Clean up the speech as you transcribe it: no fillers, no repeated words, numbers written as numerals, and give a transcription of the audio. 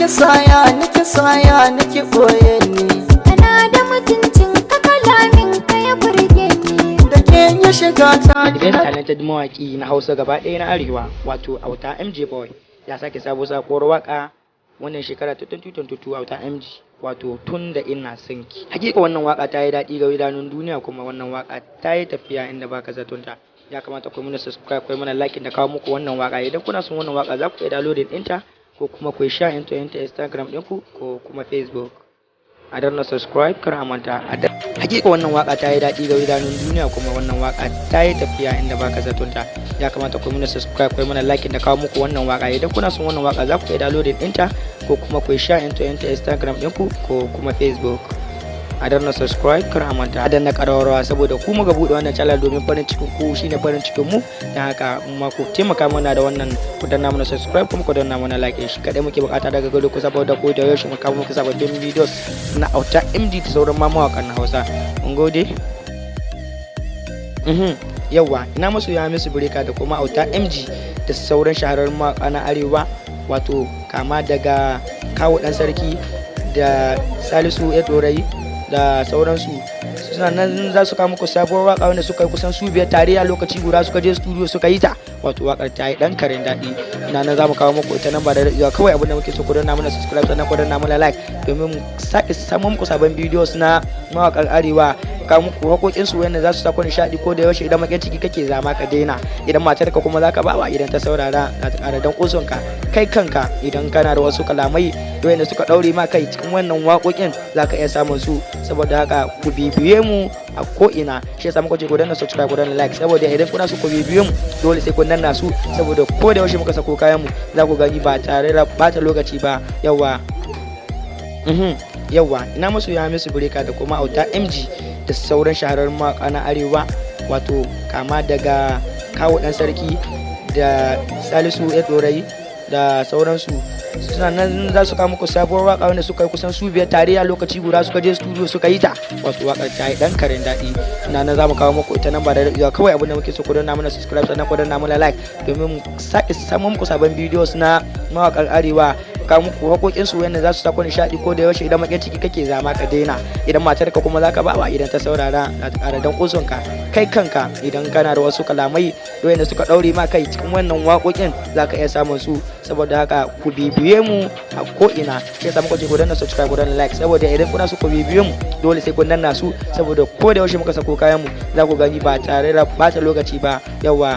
nake saya nake boye ni. Kana da mutuncin ka, kalamin ka ya burge ni. Da ke ya shiga ta The best talented mawaki na Hausa gaba ɗaya na Arewa wato Auta MJ Boy ya sake sabuwar waka wannan shekara ta 2022. Auta MJ wato tun da ina son ki. Hakika wannan waka ta yi daɗi ga idanun duniya, kuma wannan waka ta yi tafiya inda baka zaton ta. Ya kamata ku mana subscribe, ku mana like da kawo muku wannan waka. Idan kuna son wannan waka za ku iya downloading ɗinta ko kuma ku share into Instagram ɗinku ko kuma Facebook. A danna subscribe kar a manta. Hakika wannan waka ta yi daɗi ga idanun duniya, kuma wannan waka ta yi tafiya inda baka zaton ta. Ya kamata ku mana subscribe, ku mana like da kawo muku wannan waka. Idan kuna son wannan waka za ku iya downloading ɗinta ko kuma ku share into Instagram ɗinku ko kuma Facebook. A danna subscribe kar a manta. A danna ƙararrawa saboda ku muka buɗe wannan channel domin farin cikin ku shine farin cikin mu. Dan haka ma ku taimaka mana da wannan, ku danna mana subscribe kuma ku danna mana like. Shi kadai muke bukata daga gado ku, saboda ko da yaushe mu kawo muku sababbin videos na Auta MD da sauran mawakan na Hausa. Mun gode. Yawa ina musu ya musu bureka da kuma Auta MG da sauran shahararrun mawaka na Arewa wato kama daga Kawo Dan Sarki da Salisu Edorai da sauransu. Suna nan za su kawo muku sabuwar waka wanda suka yi kusan su biyar tare a lokaci guda, suka je studio suka yi ta. Wato wakar ta yi dan karen daɗi. Ina nan za mu kawo muku ita nan ba da daɗewa. Kawai abin da muke so ku danna mana subscribe sannan ku danna mana like domin mu sake samun muku sabon videos na mawakan Arewa, kawo muku haƙoƙin su wanda za su sako nishaɗi ko da yaushe. Idan makin ciki kake zama ka daina, idan matar ka kuma zaka bawa idan ta saurara za ta ƙara dan ƙusun ka. Kai kanka idan kana da wasu kalamai wanda suka ɗaure ma kai cikin wannan waƙoƙin zaka iya samun su. Saboda haka ku bibiye mu a ko ina. Shi yasa muka ce ku danna subscribe, ku danna like, saboda idan kuna so ku bibiye mu dole sai kun danna su, saboda ko da yaushe muka sako kayan mu za ku gani ba tare da bata lokaci ba. Yawa ina musu ya musu bureka da kuma Auta MG da sauran shahararrun mawaka na Arewa wato kama daga Kawo Dan Sarki da Salisu Edorai da sauransu. Suna nan za su kawo muku sabuwar waka wanda suka yi kusan su biyar tare a lokaci guda, suka je studio suka yi ta. Wato wakar ta yi dan karen daɗi. Ina nan za mu kawo muku ita nan ba da daɗewa. Kawai abin da muke so ku danna mana subscribe sannan ku danna mana like domin mu sake samun muku sabon videos na mawakan Arewa, kawo muku haƙoƙin su wanda za su sako nishaɗi ko da yaushe. Idan makin ciki kake zama ka daina, idan matar ka kuma zaka bawa idan ta saurara za ta ƙara dan ƙusun ka. Kai kanka idan kana da wasu kalamai wanda suka ɗaure ma kai cikin wannan waƙoƙin zaka iya samun su. Saboda haka ku bibiye mu a ko ina. Sai sa muka ce ku danna subscribe, ku danna like, saboda idan kuna so ku bibiye mu dole sai kun danna su, saboda ko da yaushe muka sako kayan mu za ku gani ba tare da bata lokaci ba. Yawa